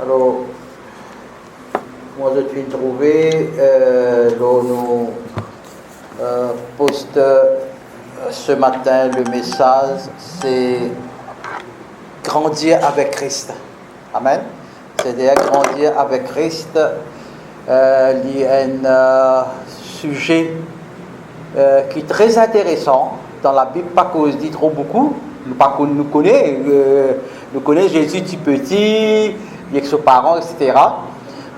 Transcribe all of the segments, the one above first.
Alors, moi je suis trouvé dans nos posts ce matin, le message, c'est grandir avec Christ. Amen. C'est-à-dire grandir avec Christ. Il y a un sujet qui est très intéressant dans la Bible, pas qu'on se dit trop beaucoup, pas qu'on nous connaît Jésus tout petit, avec ses parents, etc.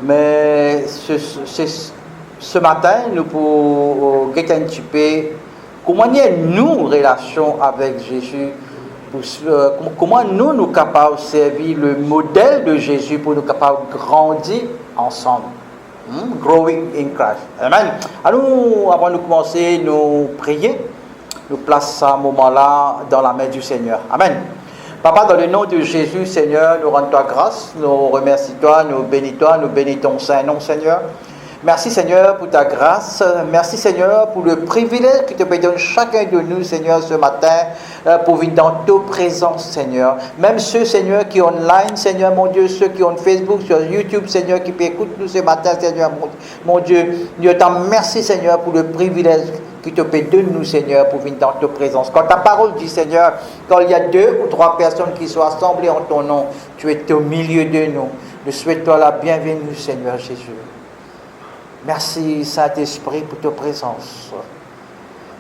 Mais ce matin, nous pouvons regarder un petit peu comment nous relation avec Jésus, comment nous sommes capables de servir le modèle de Jésus pour nous capables de grandir ensemble. Growing in Christ. Amen. Alors, avant de commencer, nous prier, nous plaçons ce moment-là dans la main du Seigneur. Amen. Papa, dans le nom de Jésus, Seigneur, nous rendons toi grâce, nous remercions toi, nous bénis ton Saint-Nom, Seigneur. Merci Seigneur pour ta grâce, merci Seigneur pour le privilège que tu peux donner chacun de nous Seigneur ce matin pour venir dans ta présence Seigneur. Même ceux Seigneur qui sont online Seigneur mon Dieu, ceux qui ont Facebook, sur YouTube Seigneur qui peut écouter nous ce matin Seigneur mon Dieu. Dieu t'en merci Seigneur pour le privilège que tu peux donner nous Seigneur pour venir dans ta présence. Quand ta parole dit Seigneur, quand il y a 2 ou 3 personnes qui sont assemblées en ton nom, tu es au milieu de nous. Nous souhaitons la bienvenue Seigneur Jésus. Merci Saint-Esprit pour ta présence.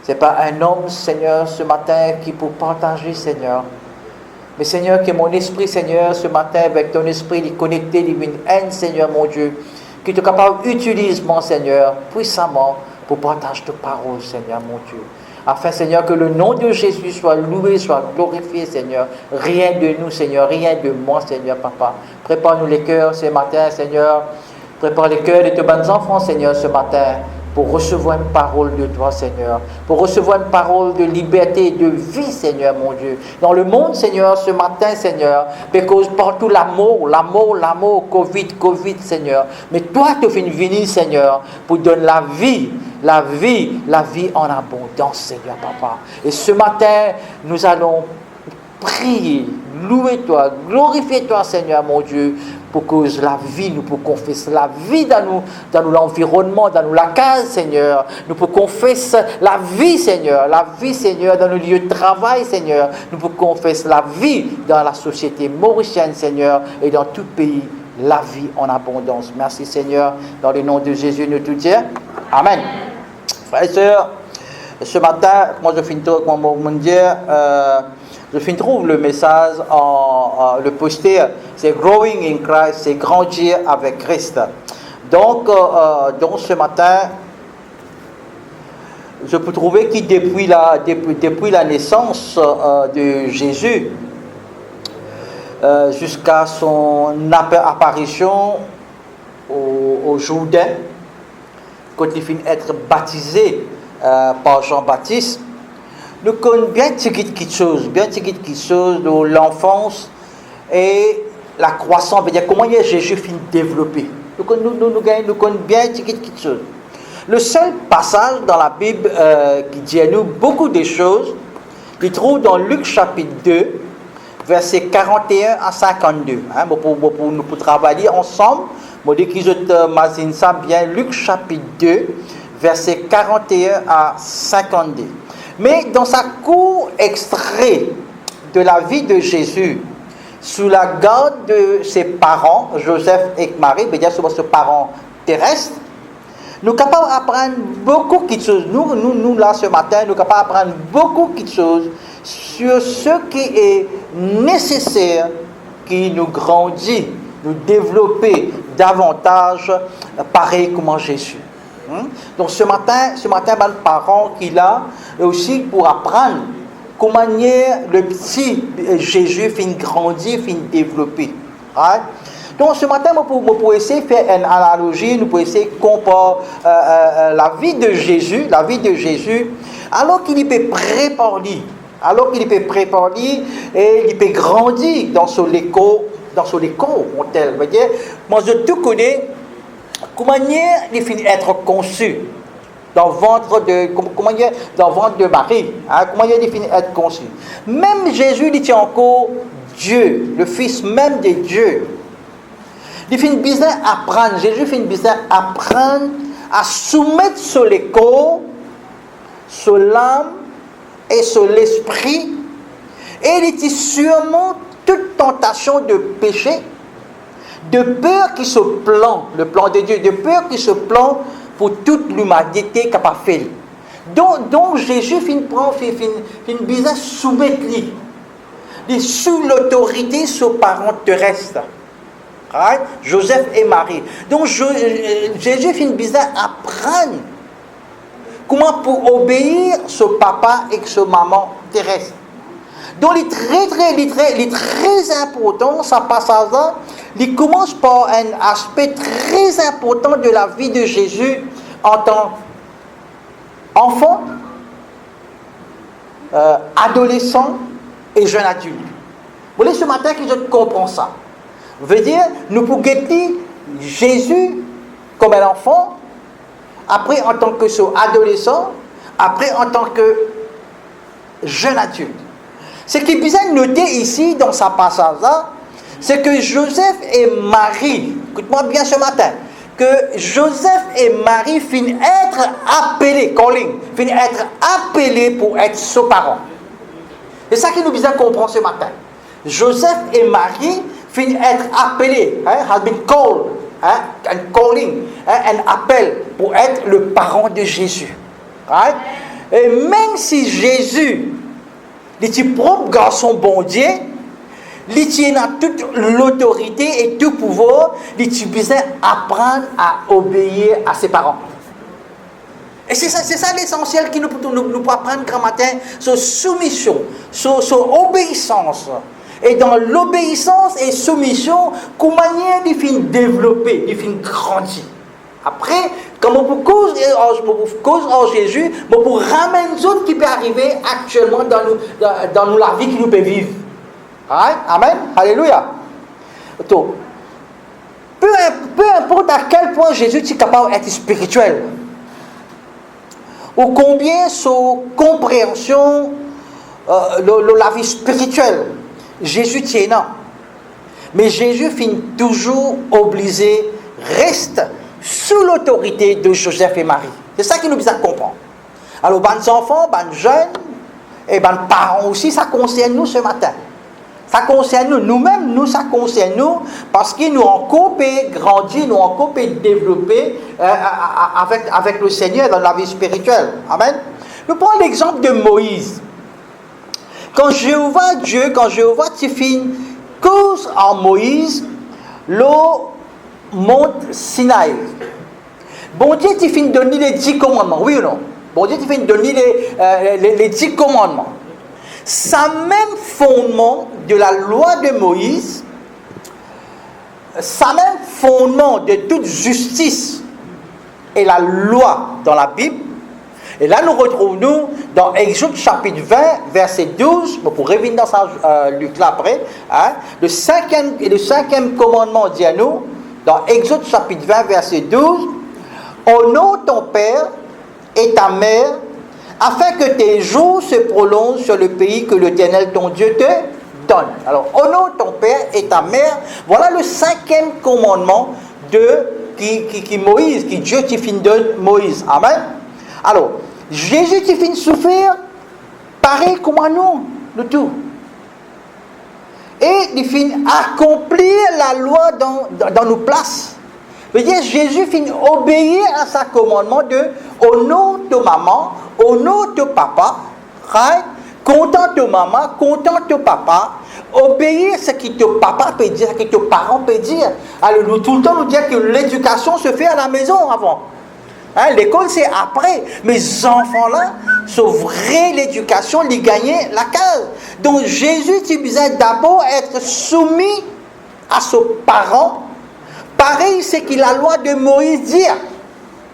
Ce n'est pas un homme, Seigneur, ce matin qui peut partager, Seigneur. Mais Seigneur, que mon esprit, Seigneur, ce matin, avec ton esprit, il est connecté, il est une haine, Seigneur, mon Dieu. Que tu es capable d'utiliser, mon Seigneur, puissamment pour partager ta parole, Seigneur, mon Dieu. Afin, Seigneur, que le nom de Jésus soit loué, soit glorifié, Seigneur. Rien de nous, Seigneur, rien de moi, Seigneur, Papa. Prépare-nous les cœurs ce matin, Seigneur. Prépare les cœurs de tes bons enfants, Seigneur, ce matin, pour recevoir une parole de toi, Seigneur. Pour recevoir une parole de liberté et de vie, Seigneur, mon Dieu. Dans le monde, Seigneur, ce matin, Seigneur, parce que partout l'amour, Covid, Seigneur. Mais toi, tu viens venir, Seigneur, pour donner la vie en abondance, Seigneur, Papa. Et ce matin, nous allons prier, louer toi, glorifier toi, Seigneur, mon Dieu, pour que la vie, nous pouvons confesser la vie dans l'environnement, dans la case, Seigneur. Nous pouvons confesser la vie, Seigneur, dans le lieu de travail, Seigneur. Nous pouvons confesser la vie dans la société mauricienne, Seigneur, et dans tout pays, la vie en abondance. Merci, Seigneur. Dans le nom de Jésus, nous tout dire. Amen. Frères et sœurs, ce matin, moi je finis je trouve le message le poster, c'est Growing in Christ, c'est grandir avec Christ. Donc ce matin, je peux trouver que depuis la naissance de Jésus, jusqu'à son apparition au Jourdain, quand il finit d'être baptisé par Jean-Baptiste, nous connaissons bien quelque chose de l'enfance et la croissance, c'est-à-dire comment Jésus finit de développer. Nous connaissons bien quelque chose. Le seul passage dans la Bible qui dit à nous beaucoup de choses, qu'il trouve dans Luc chapitre 2, versets 41 à 52. Nous pour travailler ensemble, je dis que je m'imagine ça bien, Luc chapitre 2, versets 41 à 52. Mais dans sa court extrait de la vie de Jésus, sous la garde de ses parents, Joseph et Marie, c'est-à-dire sur ses parents terrestres, nous sommes capables d'apprendre beaucoup de choses. Nous là, ce matin, nous sommes capables d'apprendre beaucoup de choses sur ce qui est nécessaire qui nous grandit, nous développer davantage, pareil comme Jésus. Donc ce matin, les parents qu'il a aussi pour apprendre comment le petit Jésus finit grandir, finit développer. Right? Donc ce matin, nous pouvons essayer de faire une analogie, nous pouvons essayer de comparer la vie de Jésus, alors qu'il peut préparer, et il peut grandir dans son école, tel. Moi je tout connais. Comment il finit être conçu dans le ventre de Marie, comment il finit être conçu. Même Jésus, il dit encore Dieu, le Fils même de Dieu. Il fait une business apprendre, Jésus fait une business apprendre à soumettre sur les corps, sur l'âme et sur l'esprit. Et il était sûrement toute tentation de péché, de peur qui se plante, le plan de Dieu, de peur qui se plante pour toute l'humanité capable de faire. Donc Jésus fait une business soumettre lui. Il est sous l'autorité de ses parents terrestres. Right? Joseph et Marie. Donc Jésus fait une business apprendre comment pour obéir ce papa et ce maman terrestre. Donc il est très important, ça passage-là, il commence par un aspect très important de la vie de Jésus en tant qu'enfant, adolescent et jeune adulte. Vous voyez ce matin que je comprends ça. Veut dire, nous pouvons guetter Jésus comme un enfant, après en tant que adolescent, après en tant que jeune adulte. Ce qui est bizarre de noter ici, dans sa passage-là, c'est que Joseph et Marie, écoute-moi bien ce matin, que Joseph et Marie finissent être appelés, finissent être appelés pour être ses parents. C'est ça qui nous bizarre comprendre ce matin. Joseph et Marie finissent être appelés, has been called, un calling, un appel pour être le parent de Jésus. Right? Et même si Jésus, le propre garçon bon Dieu, il a toute l'autorité et tout pouvoir, il besoin apprendre à obéir à ses parents. Et c'est ça l'essentiel qui nous peut apprendre grand matin, sur soumission, sur obéissance. Et dans l'obéissance et soumission, comment il faut développer, il faut grandir. Après, comme on peut cause en Jésus, on peut ramener les autres qui peuvent arriver actuellement dans nous la vie qui nous peut vivre. Right? Amen. Alléluia. Donc, peu importe à quel point Jésus est capable d'être spirituel, ou combien son compréhension de la vie spirituelle, Jésus tient non. Mais Jésus finit toujours obligé, reste sous l'autorité de Joseph et Marie. C'est ça qui nous besoin de comprendre. Alors, les enfants, les jeunes, et les parents aussi, ça concerne nous ce matin. Ça concerne nous, nous-mêmes, ça concerne nous, parce que nous encore grandir, nous encore développer avec le Seigneur dans la vie spirituelle. Amen. Nous prenons l'exemple de Moïse. Quand Jéhovah Tifin cause en Moïse, le mont Sinaï. Bon Dieu Tifin donne les 10 commandements, oui ou non? Bon Dieu Tifin donne les 10 commandements. Ça même fondement de la loi de Moïse, ça même fondement de toute justice et la loi dans la Bible. Et là, nous retrouvons dans Exode chapitre 20, verset 12, pour revenir dans ça, Luc là après, le cinquième commandement dit à nous, dans Exode chapitre 20, verset 12, honore ton père et ta mère, afin que tes jours se prolongent sur le pays que l'Éternel ton Dieu te donne. Alors, honore ton père et ta mère, voilà le cinquième commandement qui Moïse, qui Dieu t'y fin donne Moïse. Amen. Alors, Jésus t'y fin souffrir, pareil comme nous tout. Et il fin accomplir la loi dans nos places. Veut dire, Jésus fin obéir à sa commandement de honore ta maman, honore ton papa, right? Content ta maman, content ton papa, obéir ce que ton papa peut dire, ce que ton parent peut dire. Alors, nous, tout le temps, nous disons que l'éducation se fait à la maison avant. Hein, l'école, c'est après. Mais ces enfants-là, c'est vrai, l'éducation, ils gagnent la case. Donc, Jésus, il devait d'abord être soumis à ses parents. Pareil, c'est que la loi de Moïse dit.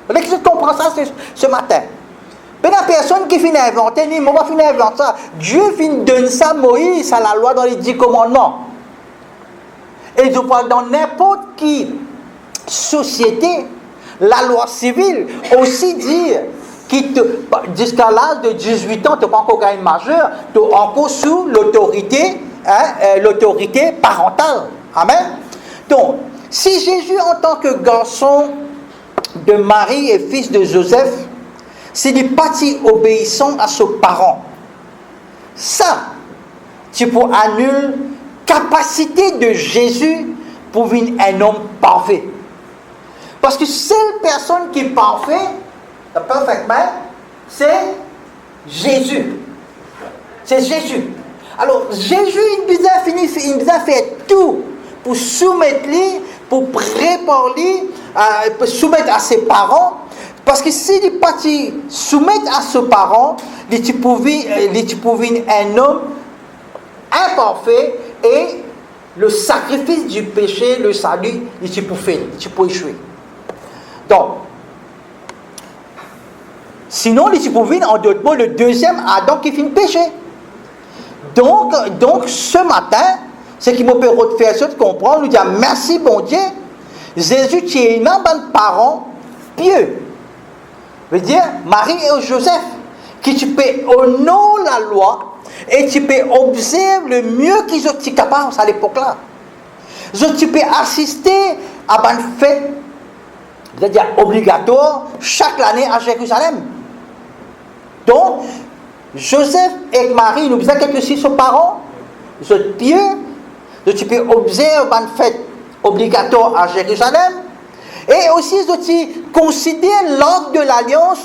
Vous voyez que je comprends ça ce matin. Mais la personne qui finit à inventer, dit, on va finir à inventer ça. Dieu finit donner ça à Moïse, à la loi dans les 10 commandements. Et je parle dans n'importe quelle société, la loi civile aussi dit jusqu'à l'âge de 18 ans, tu n'es pas encore gagné majeur, tu es encore sous l'autorité l'autorité parentale. Amen. Donc, si Jésus, en tant que garçon de Marie et fils de Joseph, s'il est parti obéissant à ses parents, ça, tu peux annuler capacité de Jésus pour devenir un homme parfait. Parce que seule personne qui est parfaite, the perfect man, c'est Jésus. C'est Jésus. Alors, Jésus, il nous a fait tout pour soumettre lui, pour préparer, pour soumettre à ses parents. Parce que s'il est parti soumettre à ses parents, il pouvait un homme imparfait et le sacrifice du péché, le salut, il peut échouer. Donc, sinon, il pouvait, en d'autres mots, le deuxième Adam qui fait le péché. Donc, ce matin, ce qui me peut faire ça de comprendre, nous dire merci, bon Dieu, Jésus, tu es un bon parent pieux. Veut dire, Marie et Joseph, qui tu peux honorer la loi et tu peux observer le mieux qu'ils ont été capables à l'époque-là. Tu peux assister à une fête, c'est-à-dire obligatoire, chaque année à Jérusalem. Donc, Joseph et Marie, nous disent quelque chose aux parents, ils sont pieux, tu peux observer une fête obligatoire à Jérusalem, et aussi ils considèrent l'arc de l'alliance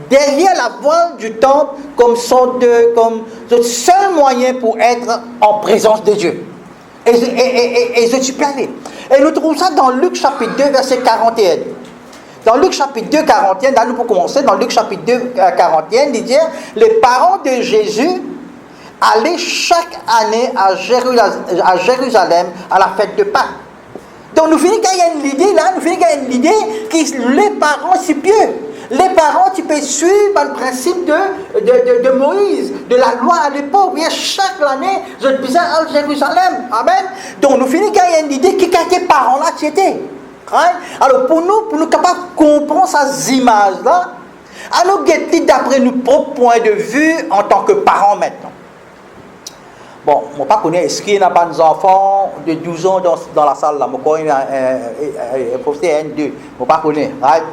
derrière la voile du temple comme le seul moyen pour être en présence de Dieu. Et je suis plané. Et nous trouvons ça dans Luc chapitre 2, verset 41. Dans Luc chapitre 2, 41, là nous pouvons commencer, dans Luc chapitre 2, 41, il dit, les parents de Jésus allaient chaque année à Jérusalem à la fête de Pâques. Donc nous finissons qu'il y a une idée là, que les parents c'est pieux. Les parents, tu peux suivre le principe de Moïse, de la loi à l'époque. Bien, chaque année, je disais à Jérusalem. Amen. Donc nous finissons qu'il y a une idée qui était parents là, tu étais. Right? Alors pour nous capables de comprendre ces images-là, alors guetter d'après nos propres points de vue en tant que parents maintenant. Bon, je ne sais pas est-ce qu'il y a des enfants de 12 ans dans la salle là. Je connais un, deux. Je ne sais pas right?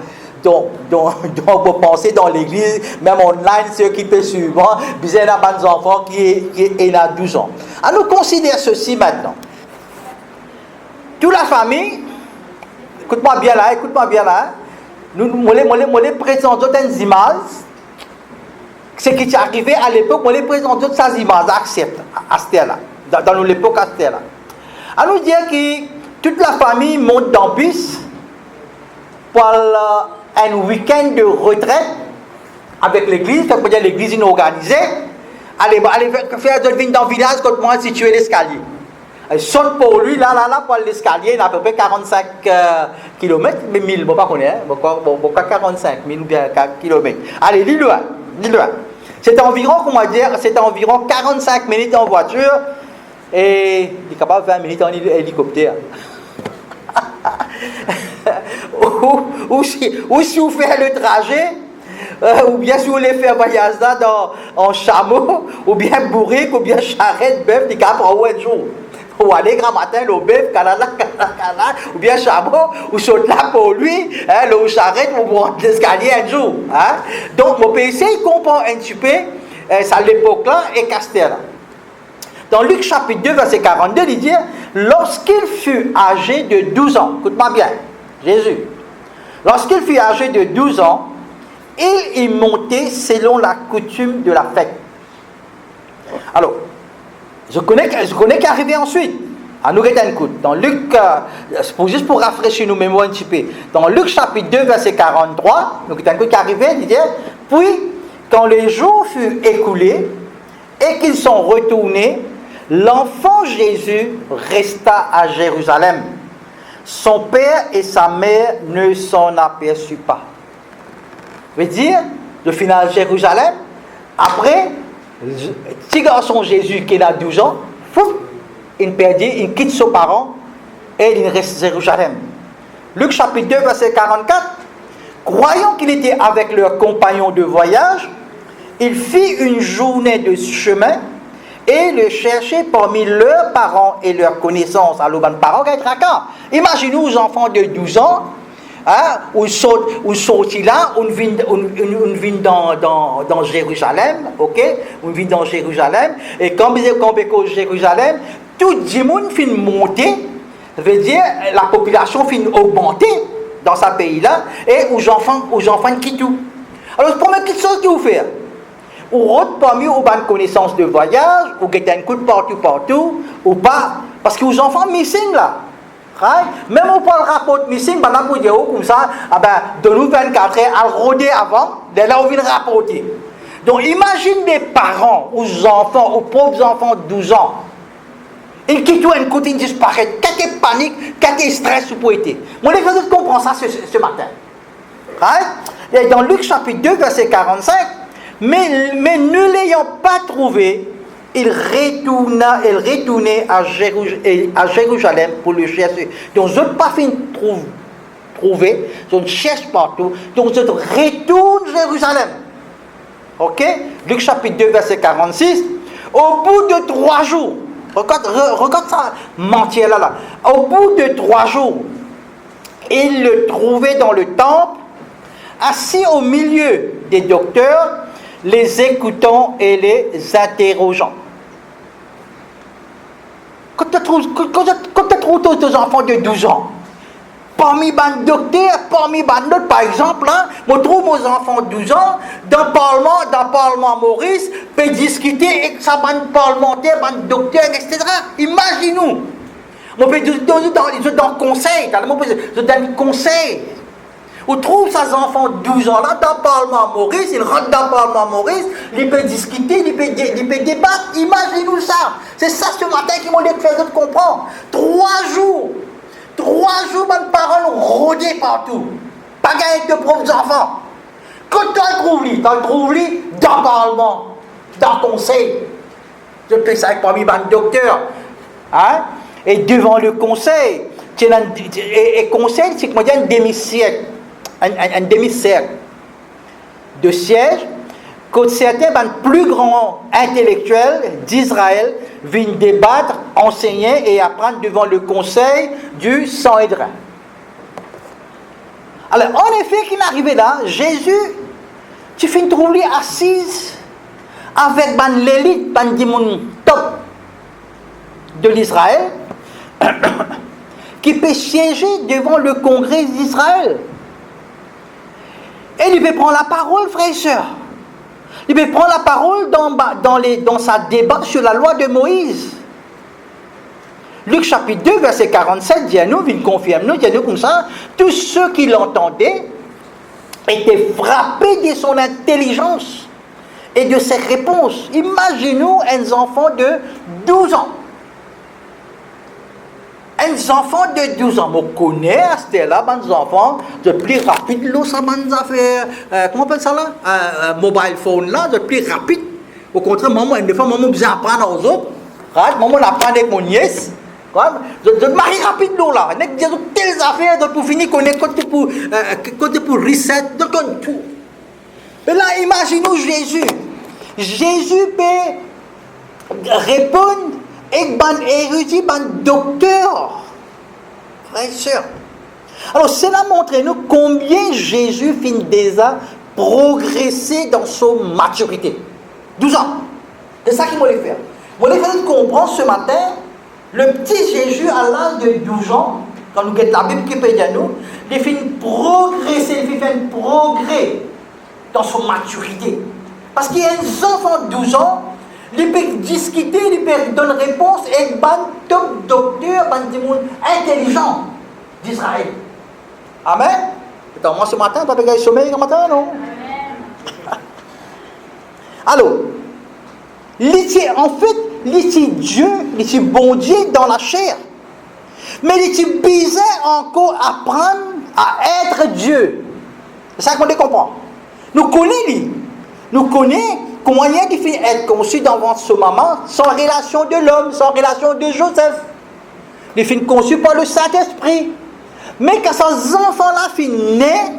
Donc, vous pensez dans l'église, même online, ceux qui peuvent suivre, il y a des enfants qui ont 12 ans. Alors, considère ceci maintenant. Toute la famille, écoute-moi bien là, nous les présentons des images, ce qui est arrivé à l'époque, nous les présentons ces images à là, dans l'époque à là. Alors, nous dire que toute la famille monte dans le bus pour un week-end de retraite avec l'église, ça veut dire l'église est organisée. Allez faire de venir dans le village quand moi situé l'escalier. Il saute pour lui, là, pour l'escalier, il a à peu près 45 km, mais 1000, je ne sais pas pourquoi 45 000 ou bien 4 km. Allez, lis-le. C'est environ 45 minutes en voiture et il est capable de 20 minutes en hélicoptère. ou si vous faites le trajet, ou bien si vous voulez faire voyage là en chameau, ou bien bourrique, ou bien charrette, bœuf, il capable prendre un jour. Ou aller grand matin, le bœuf, ou bien chameau, ou saute là pour lui, le charrette, ou prendre l'escalier un jour. Donc, mon PC, il comprend un petit peu, ça à l'époque là, et Castel. Dans Luc chapitre 2, verset 42, il dit, lorsqu'il fut âgé de 12 ans, écoute-moi bien, Jésus, lorsqu'il fut âgé de 12 ans, il est monté selon la coutume de la fête. Alors, je connais qu'arrivé ensuite. À nous un coup. Dans Luc, juste pour rafraîchir nos mémoires un petit peu, dans Luc chapitre 2, verset 43, nous un coup qui arrivé, il dit, puis, quand les jours furent écoulés et qu'ils sont retournés, l'enfant Jésus resta à Jérusalem. Son père et sa mère ne s'en aperçurent pas. Veut dire, le final Jérusalem, après, petit garçon Jésus qui a 12 ans, il quitte ses parents et il reste à Jérusalem. Luc chapitre 2, verset 44, croyant qu'il était avec leurs compagnons de voyage, il fit une journée de chemin et le chercher parmi leurs parents et leurs connaissances. Alors, les parents qui sont imaginez-vous aux enfants de 12 ans, hein, on sortit là, on vient dans Jérusalem, ok? On vient dans Jérusalem, et quand vous êtes Jérusalem, tout le monde finit monter, veut dire la population finit augmenter dans ce pays-là, et aux enfants qui tout. Alors, la première chose que vous faites, ou rentre parmi aux bonnes connaissances de voyage, ou get un coup de partout, ou pas, parce que les enfants missing là. Right? Même au pas le rapport de missing, pendant que vous dites comme ça, ah ben, de nous 24 heures, à rôder avant, de là on vient rapporter. Donc imagine des parents, aux enfants, aux pauvres enfants de 12 ans, et qui tout un côté disparaît, quelle panique, quel stress vous pouvez être. Moi, les gens comprennent ça ce matin. Right? Et dans Luc chapitre 2, verset 45, mais ne l'ayant pas trouvé, il retournait à Jérusalem pour le chercher. Donc, je n'ai pas fini de trouver, je cherche partout, donc je retourne à Jérusalem. Ok? Luc chapitre 2, verset 46. Au bout de 3 jours, regarde ça, mentir là. Au bout de 3 jours, il le trouvait dans le temple, assis au milieu des docteurs, les écoutant et les interrogeant. Quand tu trouves tes enfants de 12 ans, parmi les docteurs, parmi les autres, par exemple, hein, je trouve mes enfants de 12 ans dans le Parlement Maurice, peut discuter avec sa bande parlementaire, bande docteur, etc. Imaginez-nous. Je peux dans le conseil, je donne le conseil. On trouve ces enfants de 12 ans là dans le Parlement Maurice, ils rentrent dans le Parlement Maurice, ils peuvent discuter, ils peuvent débattre. Imaginez-nous ça. C'est ça ce matin qui m'a fait comprendre. 3 jours, mes parents rôdaient partout. Pas gagné de pauvres enfants. Quand tu le trouves, dans le Parlement, dans le conseil. Je fais ça avec parmi les docteurs. Hein? Et devant le conseil, et conseil, c'est comme un demi-siècle. Un demi-cercle de siège que certains plus grands intellectuels d'Israël viennent débattre, enseigner et apprendre devant le conseil du Sanhédrin. Alors, en effet, qu'il est arrivé là, Jésus, tu finis trouver assise avec l'élite, le top de l'Israël, qui peut siéger devant le congrès d'Israël. Et il peut prendre la parole, frères et sœurs. Il peut prendre la parole dans sa débat sur la loi de Moïse. Luc chapitre 2, verset 47, dit à nous, il confirme nous, dit à nous comme ça, tous ceux qui l'entendaient étaient frappés de son intelligence et de ses réponses. Imaginez-nous un enfant de 12 ans. Un enfant de 12 ans, on connaît à ce là, les enfants, de plus rapide, là, ça m'a fait, comment on appelle ça là? Mobile phone là, de plus rapide. Au contraire, des fois, maman besoin d'apprendre aux autres. Maman l'apprend avec mon nièce. De marie rapide là, il y a telles affaires pour finir, côté pour reset, donc tout. Mais là, imaginez Jésus. Jésus peut répondre. Et ban érudit, ban docteur, frères et sœurs. Alors, cela montre nous combien Jésus finit déjà progresser dans son maturité. 12 ans. C'est ça qu'il voulait faire. Il voulait faire comprendre ce matin, le petit Jésus à l'âge de 12 ans, quand nous avons la Bible qui peut dire nous, il finit progresser, il fait un progrès dans son maturité. Parce qu'il y a un enfant de 12 ans, il peut discuter, il peut donner réponse et un top docteur, un intelligent d'Israël. Amen. Et moi ce matin, tu as gagné sommeil ce matin, non? Alors, en fait, il Dieu, il bon Dieu dans la chair. Mais il est bizarre encore apprendre à être Dieu. C'est ça qu'on comprend. Nous connaissons, nous connaissons comment il fait être conçu dans ce moment sans relation de l'homme, sans relation de Joseph. Il fait conçu par le Saint-Esprit. Mais quand ces enfants-là finissent nés,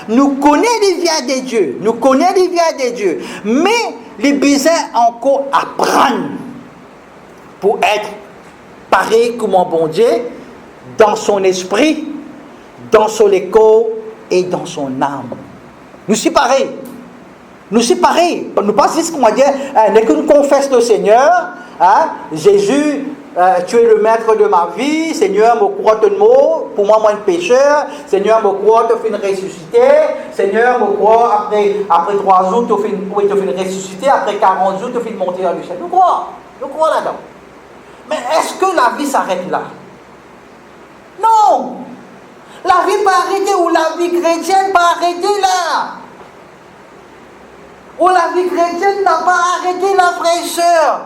nous connaissons les vies de Dieu. Nous connaissons les vies de Dieu. Mais les besoins encore apprendre pour être pareil comme un bon Dieu dans son esprit, dans son écho et dans son âme. Nous sommes pareils. Nous sommes pareils. Nous pas juste qu'on va dire, dès que nous confessons le Seigneur, Jésus, tu es le maître de ma vie, Seigneur, me crois ton mot, pour moi, un pécheur, Seigneur, me crois, tu finis ressuscité, Seigneur, me crois, après 3 jours, tu finis ressuscité, après 40 jours, tu finis monter dans le ciel. Nous crois là-dedans. Mais est-ce que la vie s'arrête là? Non! La vie pas arrêter, ou la vie chrétienne pas arrêter là. Ou la vie chrétienne n'a pas arrêté là, frère et sœur.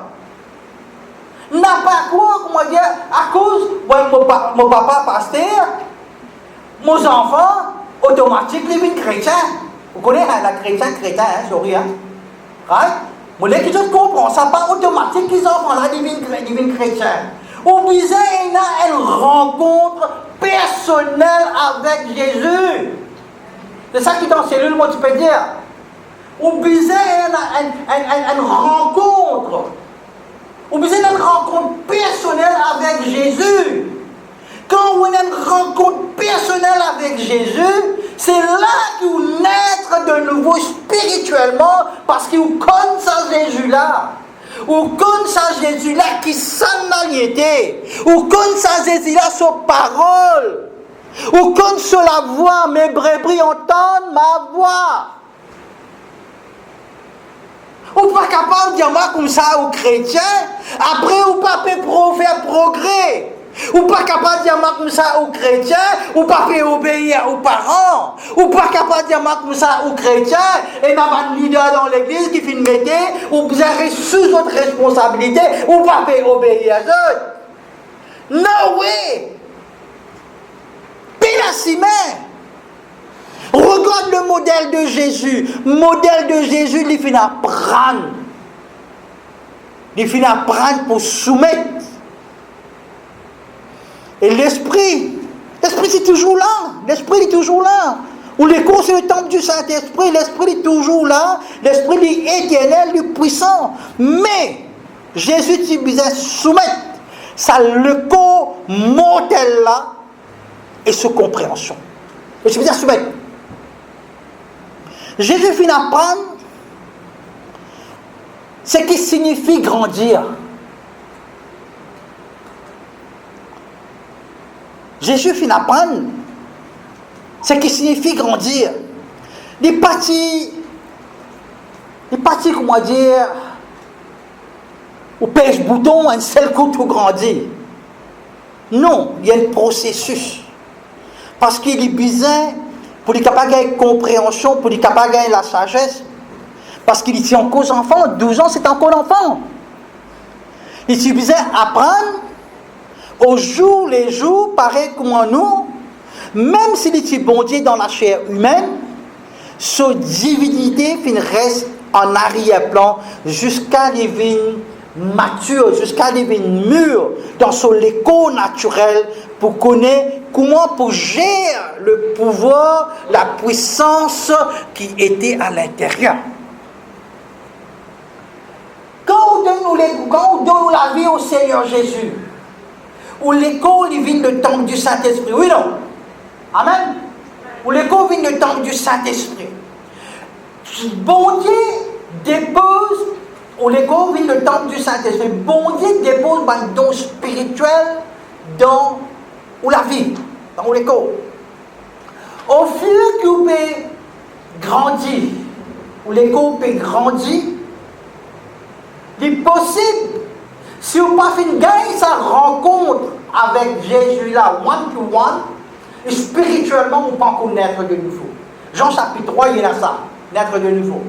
N'a pas quoi, comment dire, à cause, mon papa pasteur, mes enfants, automatiquement, ils deviennent chrétiens. Vous connaissez la chrétien, sorry, right? Mais les gens comprennent, ça pas automatique qu'ils enfants là deviennent chrétiens. Ou bien il y a une rencontre personnelle avec Jésus. C'est ça qui est dans cellule, moi tu peux dire. Ou bien il y a une rencontre. Ou bien il y a une rencontre personnelle avec Jésus. Quand on a une rencontre personnelle avec Jésus, c'est là que vous naître de nouveau spirituellement parce que vous connaissez ça Jésus-là. Vous connaissez ça Jésus-là qui s'en aliété. Vous connaissez ça Jésus-là son parole. Vous connaissez la voix, mes brebis entendent ma voix. Vous n'êtes pas capable de dire moi comme ça aux chrétiens, après vous ne pouvez pas faire progrès. Ou pas capable de dire comme ça aux chrétiens, ou pas obéir aux parents, ou pas capable de dire comme ça aux chrétiens, et n'a pas de leader dans l'église qui fait une métier, ou vous avez sous votre responsabilité, ou pas obéir à eux. No way! Pélassime! Regarde le modèle de Jésus. Modèle de Jésus, il finit à prendre. Il finit à prendre pour soumettre. Et l'esprit c'est toujours là. L'esprit est toujours là. Ou l'écho, c'est le temple du Saint-Esprit. L'esprit est toujours là. L'esprit est éternel, est puissant. Mais, Jésus, tu disais soumettre. Ça, le corps mortel là, et sous compréhension. Et tu disais soumettre. Jésus finit à prendre ce qui signifie grandir. Jésus finit à prendre ce qui signifie grandir. Les parties, comment dire, au pêche-bouton, un seul coup tout grandit. Non, il y a un processus. Parce qu'il est besoin, pour les capables de compréhension, pour les capables de la sagesse, parce qu'il est encore enfant, 12 ans c'est encore enfant. Il est besoin d'apprendre au jour les jours, pareil comme nous, même s'il est bon Dieu dans la chair humaine, sa divinité reste en arrière-plan jusqu'à devenir mature, jusqu'à devenir mûr dans son écho naturel pour connaître comment pour gérer le pouvoir, la puissance qui était à l'intérieur. Quand on donne la vie au Seigneur Jésus, ou l'écho vient du temple du Saint-Esprit, oui non? Amen? Ou l'écho vient du temple du Saint-Esprit. Bon Dieu dépose, ou l'écho vient du temple du Saint-Esprit. Bon Dieu dépose un don spirituel dans la vie, dans l'écho. Au fur que vous pouvez grandir, ou l'écho peut grandir, il est possible, si vous pas fait gagner sa rencontre avec Jésus là, one-to-one, et spirituellement, vous ne pouvez pas naître de nouveau. Jean chapitre 3, il y a ça, naître de nouveau.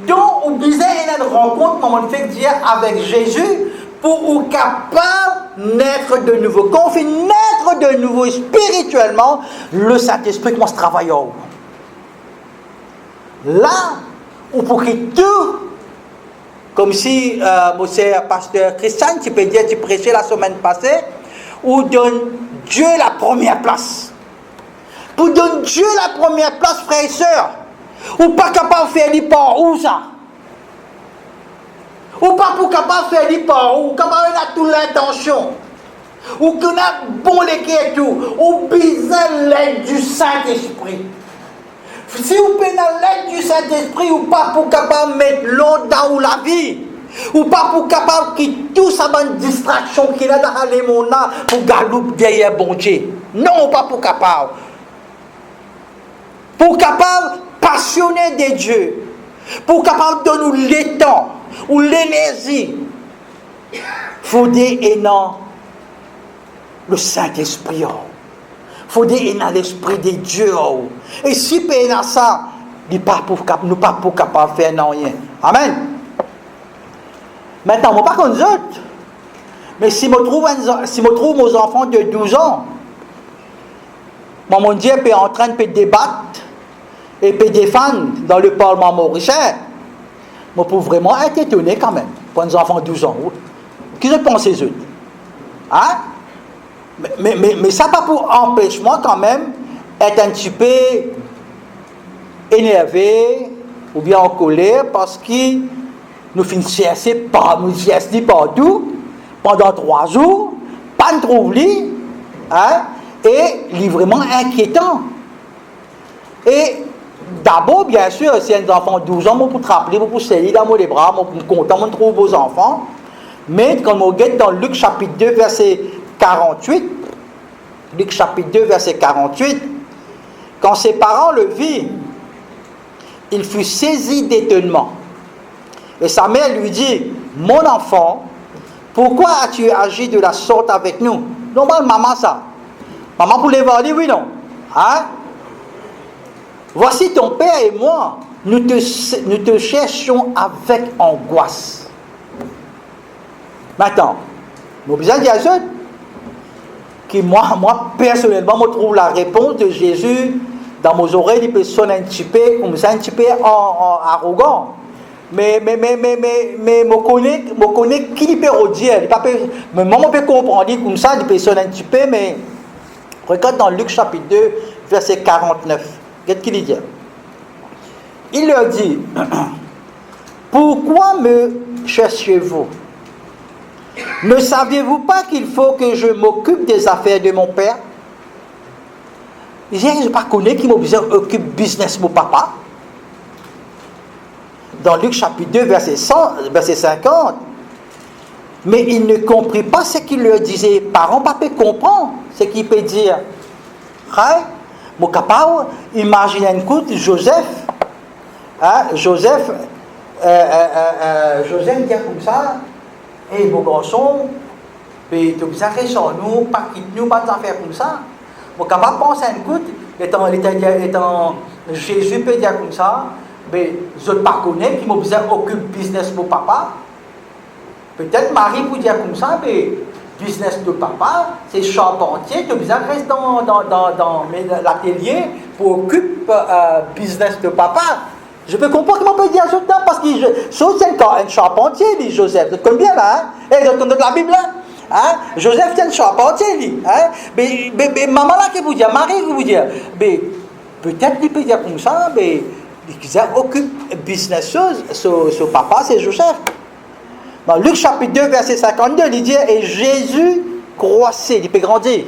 Donc, vous besoin d'une rencontre, comme on fait dire, avec Jésus, pour vous capable de naître de nouveau. Quand on fait naître de nouveau spirituellement, le Saint-Esprit commence à travailler. Là, vous pouvez tout. Comme si, monsieur pasteur Christian, tu peux dire, tu prêchais la semaine passée, ou donne Dieu la première place. Pour donner Dieu la première place, frères et sœurs, ou pas capable de faire les pas, où ça? Ou pas pour capable faire des parts, ou capable avoir toute l'intention. Ou qu'on a bon l'équerre et tout. Ou besoin l'aide du Saint-Esprit. Si vous prenez l'aide du Saint-Esprit, ou pas pour capable mettre l'eau dans la vie. Ou pas pour capable que tout ça une distraction qu'il a dans les mondes pour galouper derrière bon Dieu. Non, pas pour capable. Pour capable passionner de Dieu. Pour capable de nous l'étang ou l'énergie. Faut dire et non le Saint-Esprit. Faut dire et non l'Esprit de Dieu. Et si il y a ça, nous ne sommes pas pour capable de faire rien. Amen. Maintenant, je ne pas comme les autres. Mais si je trouve mes enfants de 12 ans, mon Dieu est en train de débattre et de défendre dans le Parlement mauricien, je peux vraiment être étonné quand même pour les enfants de 12 ans. Qu'est-ce que pensent les autres? Hein? Mais ça pas pour empêcher moi quand même d'être un petit peu énervé ou bien en colère parce que nous finissons chercher partout pendant 3 jours, pas de trouver, hein? Et il est vraiment inquiétant. Et d'abord, bien sûr, si un enfant de 12 ans, je peux te rappeler, je peux serrer dans les bras, je peux content de trouver vos enfants. Mais quand on regarde dans Luc chapitre 2, verset 48, Luc chapitre 2, verset 48, quand ses parents le virent, il fut saisi d'étonnement. Et sa mère lui dit, mon enfant, pourquoi as-tu agi de la sorte avec nous? Normal, maman, ça. Maman pouvait voir, dit oui, non. Hein? Voici ton père et moi, nous te cherchons avec angoisse. Maintenant, nous besoin de dire que moi, personnellement, je trouve la réponse de Jésus dans mes oreilles, il peut sonner un petit peu, comme ça, un petit peu arrogant. Mais je connais qui il peut redire. Mais moi, je peux comprendre comme ça, il peut sonner un petit peu, mais regarde dans Luc chapitre 2, verset 49. Qu'est-ce qu'il dit? Il leur dit, pourquoi me cherchez-vous? Ne saviez-vous pas qu'il faut que je m'occupe des affaires de mon père? Je ne pas connais qui m'occupe business mon papa. Dans Luc chapitre 2, verset 50. Mais il ne comprit pas ce qu'il leur disait. Parents, papa comprend ce qu'il peut dire. Hein? Mon capable, imagine un coup de Joseph. Hein? Joseph dit comme ça. Et mon garçon, tu as fait sur nous, pas quitte nous, pas de faire comme ça. Mon capable pense un coup, étant Jésus peut dire comme ça, mais je ne pas connais qui m'a besoin occupe business pour papa. Peut-être Marie peut dire comme ça, mais business de papa, c'est charpentier, tu as besoin de rester dans l'atelier pour occuper business de papa. Je peux comprendre comment on peut dire ça parce que c'est un charpentier, dit Joseph. Vous connaissez bien là, hein? Et vous connaissez la Bible là? Hein? Joseph c'est un charpentier, lui. Hein? Mais maman là qui vous dit, Marie qui vous dit, mais peut-être il peut dire comme ça, mais il occupe business sur papa, c'est Joseph. Dans Luc chapitre 2, verset 52, il dit, et Jésus croissait, il peut grandir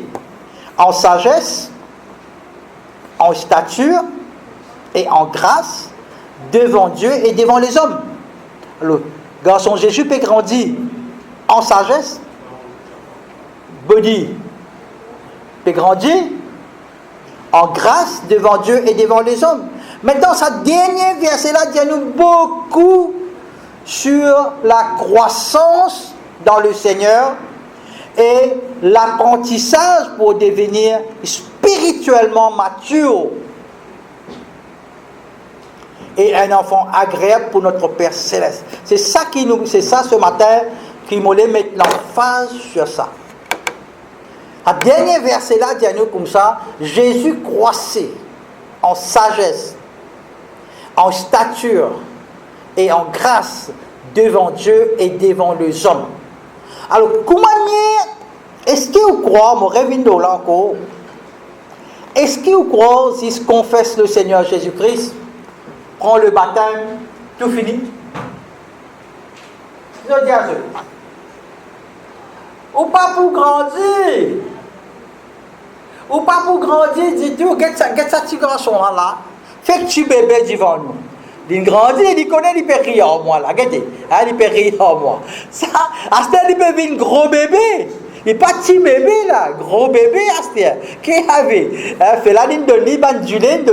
en sagesse, en stature et en grâce devant Dieu et devant les hommes. Alors, garçon Jésus peut grandir en sagesse, body peut grandir en grâce devant Dieu et devant les hommes. Maintenant, sa dernière verset-là dit nous beaucoup sur la croissance dans le Seigneur et l'apprentissage pour devenir spirituellement mature et un enfant agréable pour notre Père Céleste. C'est ça ce matin qui voulait mettre l'emphase sur ça. La dernière verset là dit à nous comme ça, Jésus croissait en sagesse, en stature et en grâce devant Dieu et devant les hommes. Alors, comment est-ce que vous croyez, mon rêve là encore, est-ce que vous croyez si je confesse le Seigneur Jésus-Christ, prend le baptême, tout fini? je dis à eux. Ou pas pour grandir. Ou pas pour grandir, dis-tu, qu'est-ce que tu garçon là? Fait que tu bébé devant nous. Il grandit, il connaît, il peut rire en moi là. Regardez, il peut rire en moi. Ça, à ce temps, il peut être un gros bébé. Il n'est pas petit bébé là, gros bébé à ce temps. Qui avait fait la ligne de Liban, du lait.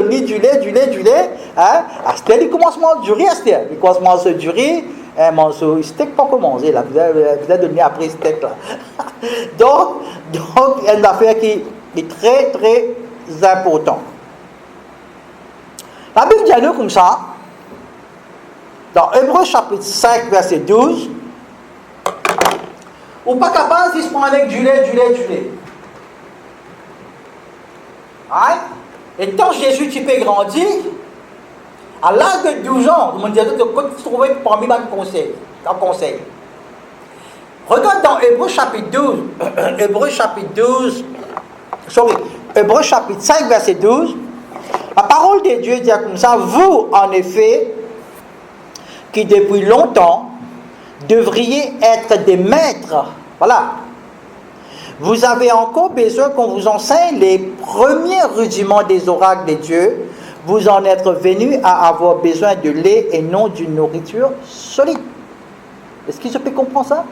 À ce temps, il commence à durer à ce temps. Il commence à durer. Un morceau steak pas commencé là. Vous avez donné après steak là. donc, il y a une affaire qui est très très importante. La Bible dit à nous comme ça. Dans Hébreux chapitre 5, verset 12, ou pas capable de se prendre avec du lait. Right? Et tant Jésus tu peux grandir, à l'âge de 12 ans, vous me direz que quand tu trouves parmi mes conseils, regarde dans Hébreux chapitre 12, Hébreux chapitre 5, verset 12, la parole de Dieu dit comme ça, vous en effet, qui depuis longtemps devriez être des maîtres. Voilà. Vous avez encore besoin qu'on vous enseigne les premiers rudiments des oracles de Dieu. Vous en êtes venus à avoir besoin de lait et non d'une nourriture solide. Est-ce que je peux comprendre ça?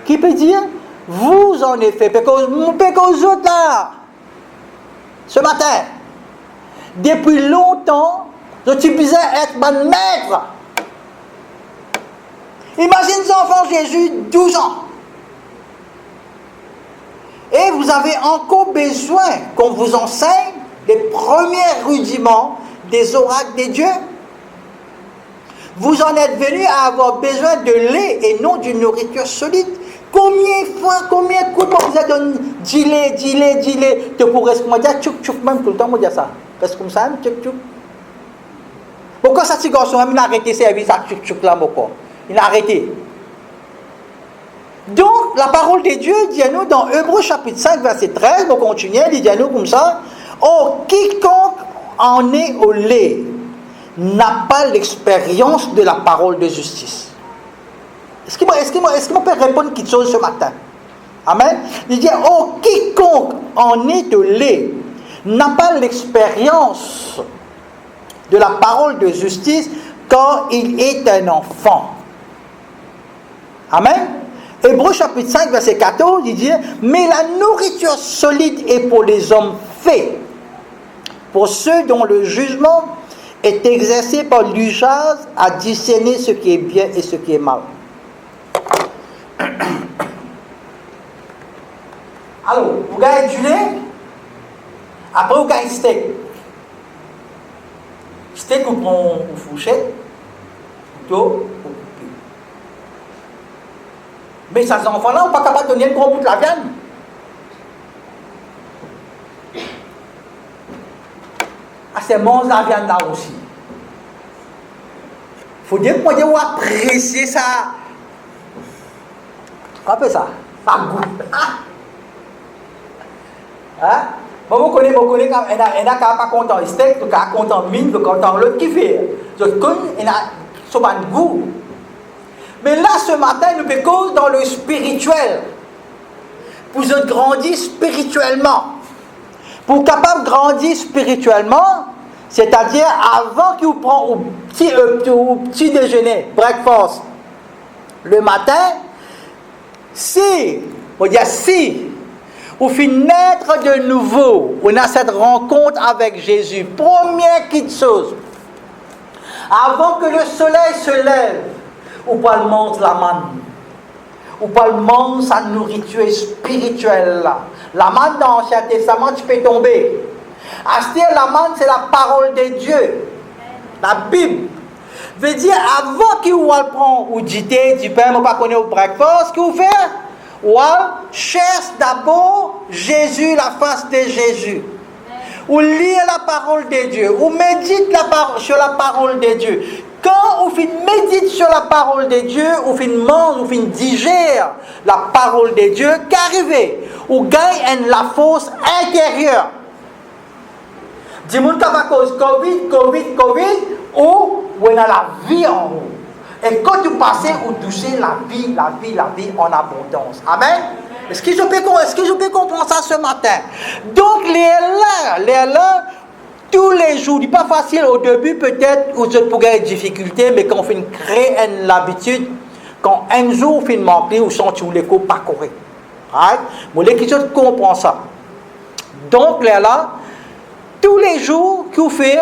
Qui peut dire? Vous en effet, parce que aux autres là, ce matin, depuis longtemps, je disais être mon maître. Imagine cet enfant Jésus, 12 ans. Et vous avez encore besoin qu'on vous enseigne les premiers rudiments des oracles de Dieu. Vous en êtes venus à avoir besoin de lait et non d'une nourriture solide. Combien de coups vous avez donné? Dis-le. Tu pourrais me dire tchouk même tout le temps, me dire ça. Parce que comme ça, tchouk. Pourquoi ça, ce garçon, il a arrêté de servir ça tchouk là, pourquoi? Il a arrêté. Donc, la parole de Dieu dit à nous dans Hébreux chapitre 5, verset 13, on continue, il dit à nous comme ça, oh, quiconque en est au lait n'a pas l'expérience de la parole de justice. Est-ce qu'on peut répondre quelque chose ce matin? Amen. Il dit, oh, quiconque en est au lait n'a pas l'expérience de la parole de justice quand il est un enfant. Amen. Hébreux chapitre 5, verset 14, il dit, mais la nourriture solide est pour les hommes faits, pour ceux dont le jugement est exercé par l'usage à discerner ce qui est bien et ce qui est mal. Alors, vous gagnez du lait, après vous gagnez steak. Steak, vous prenez une fourchette, couteau, mais ces enfants-là ne sont pas capables de donner un gros bout de la viande. Ah, c'est mange la viande là aussi. Il faut dire que vous appréciez ça. Comment ça? Ça goût. Hein? Bon, vous connaissez quand il n'y a pas content steak, il y a content mine, il y a content l'autre qui fait. Donc, il y a un goût. Mais là, ce matin, nous pécons dans le spirituel. Pour grandir spirituellement. Pour capable de grandir spirituellement, c'est-à-dire avant qu'il vous prenne au petit déjeuner, breakfast, le matin, si vous finissez naître de nouveau, on a cette rencontre avec Jésus. Première petite chose, avant que le soleil se lève, ou pas le mange la manne, ou pas le mange sa nourriture spirituelle là. La manne dans l'Ancien Testament, tu peux tomber. Acheter la manne, c'est la parole de Dieu. La Bible. Veut dire, avant qu'il vous prenne ou du thé, du pain, vous ne connaissez pas au breakfast, ce que vous faites, ou cherche d'abord Jésus, la face de Jésus. Ou lire la parole de Dieu, ou médite sur la parole de Dieu. Quand on médite sur la parole de Dieu, on mange, on digère la parole de Dieu, qu'arrive, on gagne la force intérieure. Dis-moi qu'à cause Covid, ou on a la vie en haut. Et quand tu passais ou touchais la vie en abondance. Amen. Est-ce que je peux comprendre ça ce matin? Donc, les là, tous les jours, c'est pas facile au début peut-être, où je pourrais avoir des difficultés, mais quand on fait créer l'habitude, quand un jour on fait manquer, ou sent tous les coups pas correct. Right? Moi, les questions comprennent ça. Donc, là, tous les jours qu'on fait,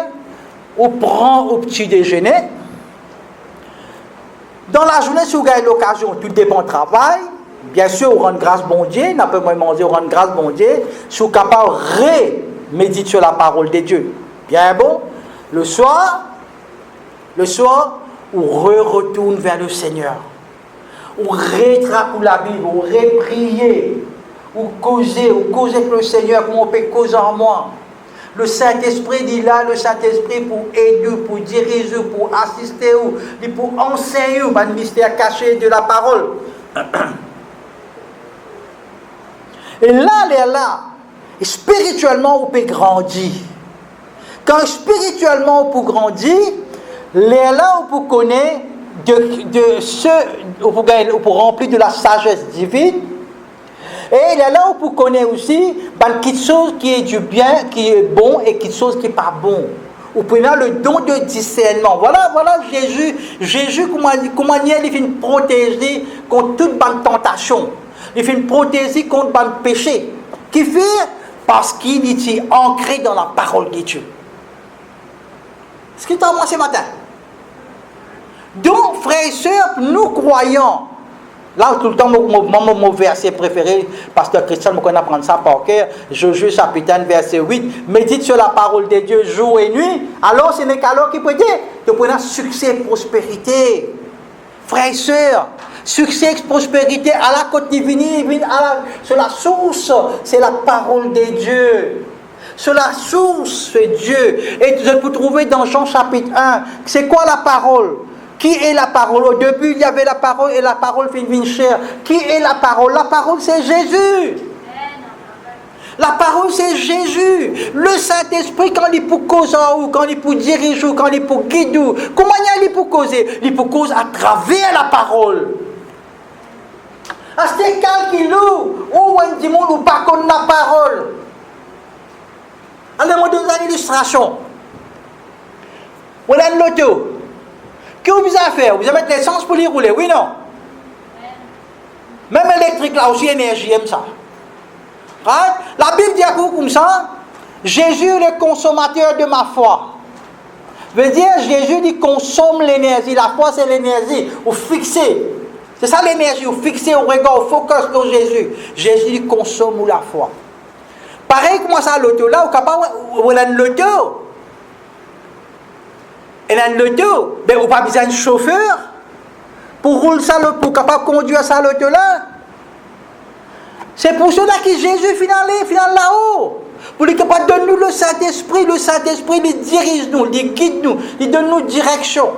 on prend au petit déjeuner. Dans la journée, si vous avez l'occasion, tout dépend du travail. Bien sûr, on rend grâce bon Dieu. On peut même dire, on rend grâce bon Dieu. Si vous êtes capable de méditer sur la parole de Dieu. Bien bon. Le soir, on retourne vers le Seigneur. On retrape la Bible, on reprier, on causer avec le Seigneur, comme on peut causer en moi. Le Saint-Esprit dit là, le Saint-Esprit pour aider, pour diriger, pour assister, pour enseigner le mystère caché de la parole. Et là, spirituellement, on peut grandir. Quand spirituellement, on peut grandir, là, on peut connaître on peut remplir de la sagesse divine. Et là, on peut connaître aussi quelque chose qui est du bien, qui est bon, et quelque chose qui n'est pas bon. Vous pouvez le don de discernement. Voilà Jésus, comment il fait une protéger contre toute bonne tentation. Il fait une protéger contre bon péché. Qui fait parce qu'il est ancré dans la parole de Dieu. Ce qui est à moi ce matin. Donc, frères et sœurs, nous croyons. Là, tout le temps, mon verset préféré, pasteur Christian, je connais apprendre ça par cœur. Josué chapitre 1, verset 8. Médite sur la parole de Dieu jour et nuit. Alors, ce n'est qu'alors qu'il peut dire que vous prenez succès et prospérité. Frères et sœurs, succès et prospérité à la côte divine, sur la source, c'est la parole de Dieu. Sur la source, c'est Dieu. Et vous pouvez trouver dans Jean chapitre 1, c'est quoi la parole? Qui est la parole? Au début, il y avait la parole et la parole fait une chair. Qui est la parole? La parole, c'est Jésus. La parole, c'est Jésus. Le Saint-Esprit, quand il peut causer ou quand il peut diriger ou quand il peut guider, comment il peut causer? Il peut causer à travers la parole. C'est quelqu'un qui loue ou un démon ou pas contre la parole. Allez-moi donner une illustration. Voilà une loto. Qu'est-ce que vous avez fait? Vous avez mettre l'essence pour les rouler, oui, non? Même électrique, là aussi, énergie, aime ça. Right? La Bible dit à vous comme ça, Jésus est le consommateur de ma foi. Veut dire, Jésus dit consomme l'énergie. La foi, c'est l'énergie. Vous fixez. C'est ça l'énergie. Vous fixez au regard, au focus sur Jésus. Jésus dit consomme la foi. Pareil, comment ça, l'auto là, vous avez une loto. Et dans l'auto, ben, vous n'avez pas besoin de chauffeur pour rouler ça, pour capable conduire ça l'auto là. C'est pour cela que Jésus finit là-haut. Pour être capable de donner nous le Saint-Esprit. Le Saint-Esprit, il dirige nous, il guide nous, il donne nous direction.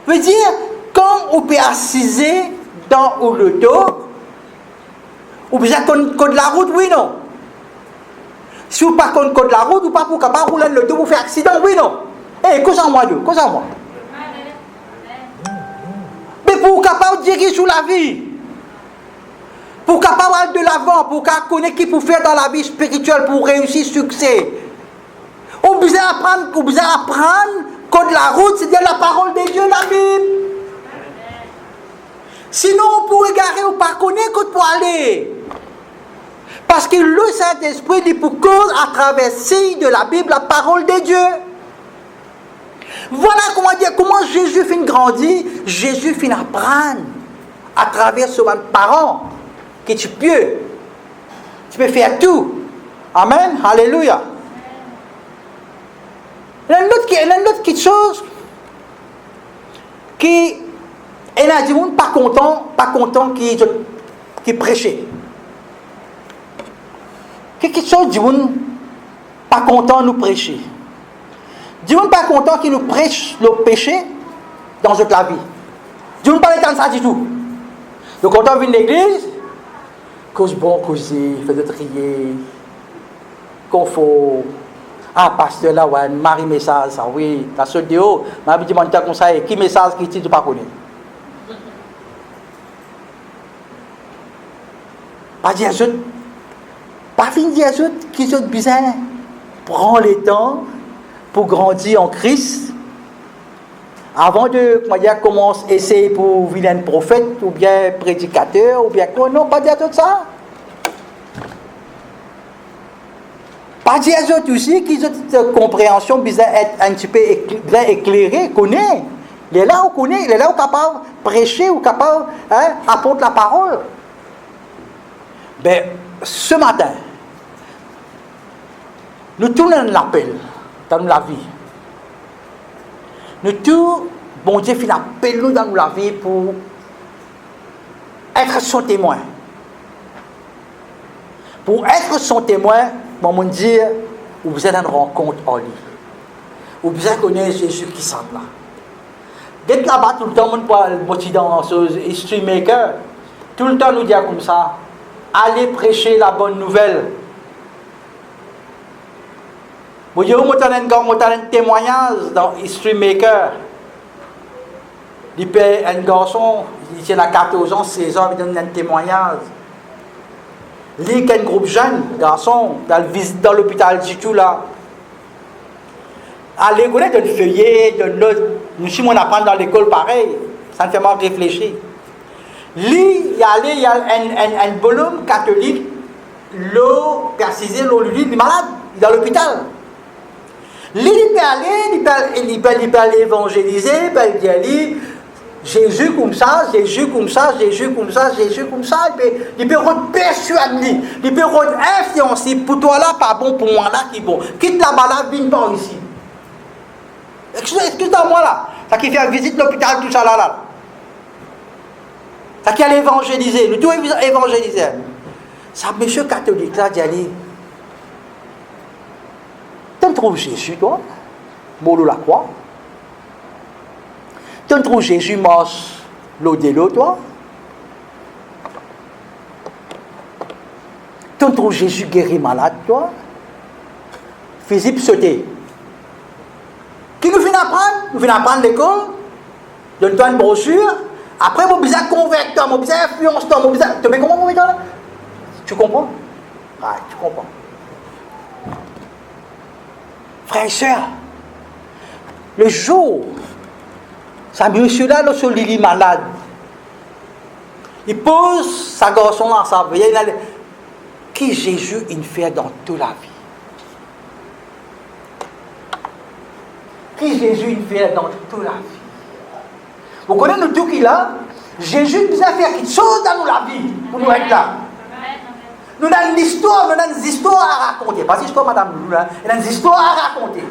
Veut dire, quand on peut assiser dans l'auto, ou bien code la route, oui, non. Si vous ne connaissez pas code la route, vous ne pouvez pas rouler l'auto pour faire accident, oui, non. Eh, cause en moi, Dieu, cause en moi. Mais pour capable de diriger sur la vie, pour capable aller de l'avant, pour connaître qui pour faire dans la vie spirituelle, pour réussir succès. On besoin apprendre code la route, c'est-à-dire la parole de Dieu, la Bible. Sinon, on pourrait garer ou pas connaître code pour aller. Parce que le Saint-Esprit dit pour cause à travers de la Bible, la parole de Dieu. Voilà comment Jésus finit grandir. Jésus finit apprendre à travers ce parent que tu peux faire tout. Amen. Alléluia. Il y a une autre chose qui est là, du monde pas content qui prêchait. Quelque chose du monde pas content de nous prêcher. Du monde pas content qui nous prêche le péché dans notre vie. Du monde pas de ça du tout. Donc quand on vient de l'église, cause bon, causer, fait de trier, confort. Ah, pasteur là, ouais, Marie message, ça, oui. La seule de haut, m'a dit, mon conseil, qui message qui tu pas connais? Pas dire autres, pas fin dire autres, qui sont bizarres. Prends le temps pour grandir en Christ. Avant de, comment dire, commence à essayer pour vilain prophète, ou bien prédicateur, ou bien quoi, non, pas dire tout ça. Pas dire aux autres aussi qu'ils ont une compréhension besoin d'être un petit peu bien éclairée, connaît. Il est là où connaît, il est là où capable de prêcher, ou capable d'apporter la parole. Ben, ce matin, nous tournons l'appel dans la vie. Nous tous, bon Dieu, il appelle nous dans la vie pour être son témoin. Pour être son témoin, bon Dieu, vous êtes dans une rencontre en lui. Vous avez connu Jésus qui s'en là. Dès que là-bas, tout le temps, on parle dans ce history maker, tout le temps nous dit comme ça, allez prêcher la bonne nouvelle. Vous voyez, on a un témoignage dans History Maker. Il paie un garçon, il a 14 ans, 16 ans, il donne un témoignage. Il y a un groupe jeune, garçon, dans l'hôpital du tout là. À l'école, il y a un feuillet, nous sommes apprendre dans l'école pareil, ça me fait mal réfléchir. Il y a un bonhomme catholique, l'eau, persisé, l'eau, il est malade, il est dans l'hôpital. Il peut aller évangéliser, il peut aller Jésus comme ça, Jésus comme ça, Jésus comme ça, Jésus comme ça, il peut persuader, il peut influencer, pour toi là, pas bon, pour moi là, qui est bon. Quitte la balade, viens pas ici. Excuse-moi là, ça qui fait visite l'hôpital, tout ça là. Ça qui allait évangéliser, nous tous évangéliser. Ça, monsieur catholique là, dit aller. Tu trouves Jésus, toi, molo la croix. Tu trouves Jésus marche l'eau de l'eau, toi. Tu trouves Jésus guéri malade, toi. Philippe sauter. Qui nous vient apprendre? Nous venons apprendre l'école. Donne-toi une brochure. Après, mon besoin convaincre, mon besoin influence, mon besoin. Tu sais comment on va là? Tu comprends? Ah, tu comprends. Frères et sœurs, le jour, ce monsieur-là, le sol, il est malade. Il pose sa garçon dans sa vie. Qui Jésus il fait dans toute la vie? Qui Jésus il fait dans toute la vie? Vous connaissez nous tout qu'il a? Jésus nous a fait quelque chose dans la vie pour nous être là. Nous avons une histoire, à raconter. Pas d'histoire, Madame Loulou. Il y a une histoire à raconter.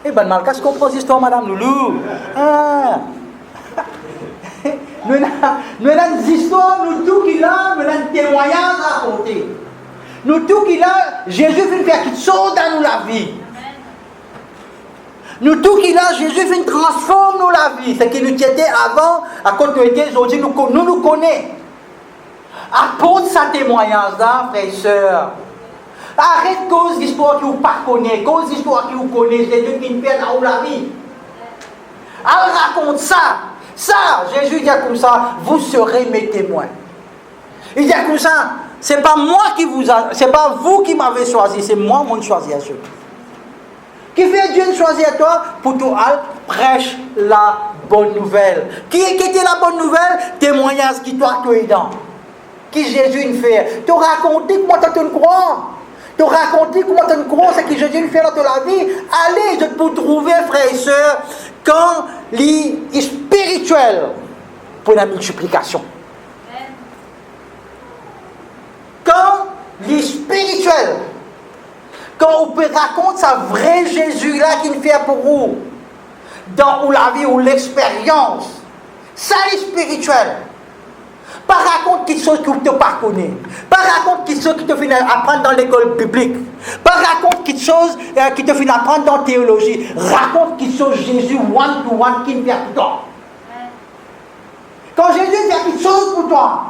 Eh bien, Malkas comprend l'histoire, Madame Loulou. Ah. Nous avons une histoire, nous tout qu'il a, nous avons un témoignage à raconter. Nous tout qu'il a, Jésus veut faire quelque chose dans la vie. Nous tout qu'il a, Jésus veut transformer la vie. Ce qui nous était avant, à cause de l'été, aujourd'hui, nous connaissons. Apporte sa témoignage là, frères et sœurs. Arrête cause d'histoire que vous ne connaissez pas, cause d'histoire que vous connaissez, Jésus qui nous fait dans la vie. Elle raconte ça. Ça, Jésus dit comme ça, vous serez mes témoins. Il dit comme ça, c'est pas moi qui c'est pas vous qui m'avez choisi, c'est moi qui choisi à Dieu. Qui fait Dieu choisir toi pour toi prêche la bonne nouvelle. Qui était la bonne nouvelle? Témoignage qui toi tu es dans. Qui Jésus nous fait. Tu raconté comment tu te crois. Tu raconté comment tu te crois, c'est que Jésus nous fait dans la vie. Allez, je peux trouver, frères et sœurs, quand est spirituel pour la multiplication. Quand est spirituel, quand on peut raconter sa vrai Jésus là qui nous fait pour vous, dans la vie ou l'expérience, ça est spirituel. Pas raconte quelque chose que tu ne pas connais. Pas raconte quelque chose que tu finis apprendre dans l'école publique. Pas raconte quelque chose que tu finis apprendre dans la théologie. Raconte quelque chose Jésus one-to-one qui vient pour toi. Quand Jésus fait quelque chose pour toi,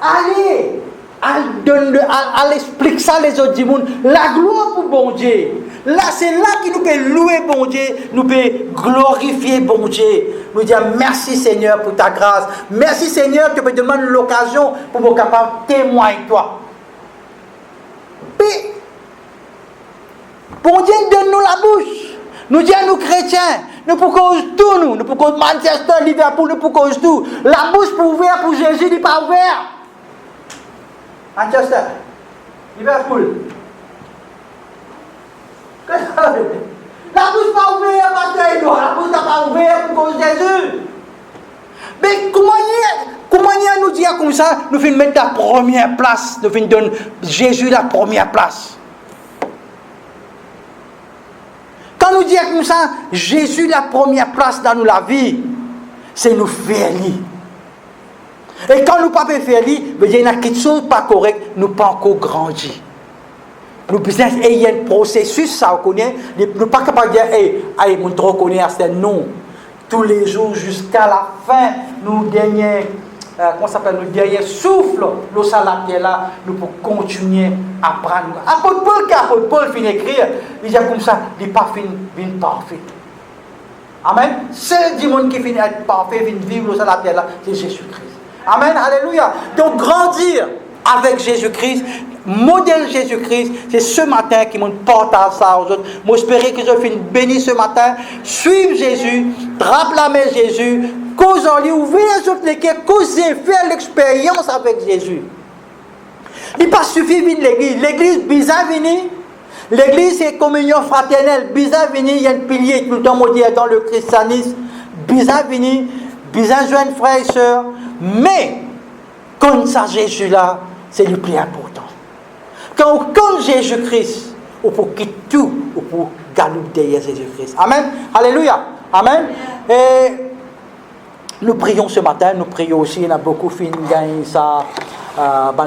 allez, Elle explique ça les autres du monde. La gloire pour bon Dieu. Là, c'est là que nous pouvons louer bon Dieu, nous pouvons glorifier bon Dieu. Nous dire merci Seigneur pour ta grâce. Merci Seigneur, tu peux demander l'occasion pour être capable de témoigner toi. Puis, bon Dieu donne-nous la bouche. Nous dit à nous chrétiens, nous pouvons tout nous pouvons Manchester, Liverpool, nous pouvons tout. La bouche pour ouvrir pour Jésus n'est pas ouverte. Manchester, Liverpool. La bouche pas ouverte, pasteur Edouard. La bouche n'est pas ouverte pour Jésus. Mais comment nous dire comme ça, nous finissons mettre la première place, nous finissons donner Jésus la première place. Quand nous disons comme ça, Jésus la première place dans la vie, c'est nous faire lui. Et quand nous ne pouvons pas faire lui, il y a quelque chose pas correct, nous ne pouvons pas encore grandir. Nous besoin il y a un processus, ça on connaît, nous ne sommes pas capables de dire, hey, mon trop connaît, c'est non. Tous les jours jusqu'à la fin, nous derniers, nous derniers souffle, nous salariés là, nous pouvons continuer à apprendre. Apôtre Paul finit d'écrire, il dit comme ça, il n'est pas fini parfait. Amen. Seul du monde qui finit d'être parfait, finit de vivre sur la terre là, c'est Jésus-Christ. Amen. Alléluia. Donc grandir avec Jésus-Christ, modèle Jésus-Christ, c'est ce matin qui m'ont porté ça aux autres. Moi, j'espère que je finis béni ce matin. Suivre Jésus, proclamer Jésus, cause en lui, ouvrir les autres les cœurs, causer, faire l'expérience avec Jésus. Il n'est pas suffit de l'église. L'église, bizarre venir. L'église, c'est communion fraternelle. Bizarre venir, il y a un pilier tout le temps maudit dans le christianisme. Bizarre venir, bizarre joindre frères et sœurs. Mais, comme ça, Jésus là, c'est le plus important. Quand on connaît Jésus-Christ, on peut quitter tout, on peut galoper derrière Jésus-Christ. Amen. Alléluia. Amen. Et nous prions ce matin, nous prions aussi, il y en a beaucoup qui gagnent ça,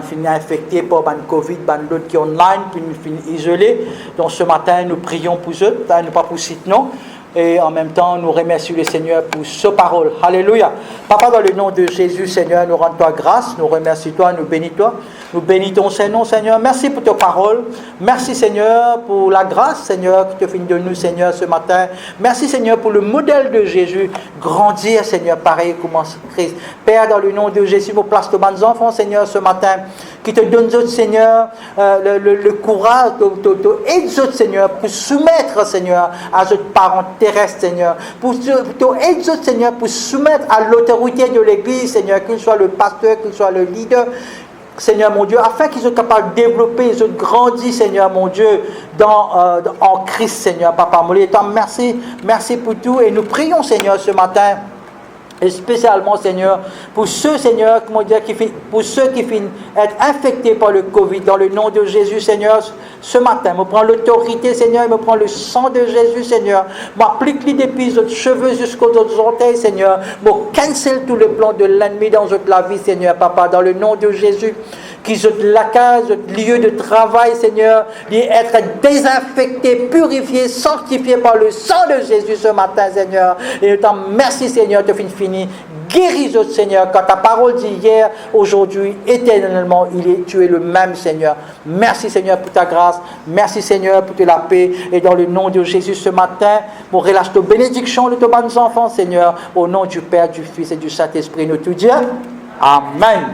fini infectés par le Covid, d'autres qui sont online, puis fini isolés. Donc ce matin, nous prions pour eux, nous pas pour citer non. Et en même temps, nous remercions le Seigneur pour ce parole. Alléluia. Papa, dans le nom de Jésus, Seigneur, nous rendons toi grâce, nous remercions toi, nous bénissons toi. Nous bénissons ton nom, Seigneur. Merci pour ta parole. Merci, Seigneur, pour la grâce, Seigneur, que tu finis de nous, Seigneur, ce matin. Merci, Seigneur, pour le modèle de Jésus. Grandir, Seigneur, pareil comme Christ. Père, dans le nom de Jésus, nous place de bons enfants, Seigneur, ce matin, qui te donne, Seigneur, le courage, aide, Seigneur, pour soumettre, Seigneur, à nos parents terrestres, Seigneur. Pour aider, Seigneur, pour soumettre à l'autorité de l'Église, Seigneur, qu'il soit le pasteur, qu'il soit le leader, Seigneur mon Dieu, afin qu'ils soient capables de développer, ils soient grandis, Seigneur mon Dieu, en Christ, Seigneur, Papa. Merci pour tout, et nous prions, Seigneur, ce matin, et spécialement, Seigneur, pour ceux, Seigneur, pour ceux qui finissent être infectés par le Covid, dans le nom de Jésus, Seigneur, ce matin, je prends l'autorité, Seigneur, je prends le sang de Jésus, Seigneur, m'applique-les depuis les cheveux jusqu'aux autres orteils, Seigneur, je cancelle tous les plans de l'ennemi dans la vie, Seigneur, Papa, dans le nom de Jésus, qu'ils soient la case, lieu de travail, Seigneur, être désinfectés, purifiés, sanctifiés par le sang de Jésus ce matin, Seigneur. Et je t'en merci, Seigneur, de fini. Guéris, Seigneur, quand ta parole dit hier, aujourd'hui, éternellement, tu es le même, Seigneur. Merci, Seigneur, pour ta grâce. Merci, Seigneur, pour la paix. Et dans le nom de Jésus ce matin, on relâche ta bénédiction de tes bons enfants, Seigneur. Au nom du Père, du Fils et du Saint-Esprit, nous tout dire. Amen.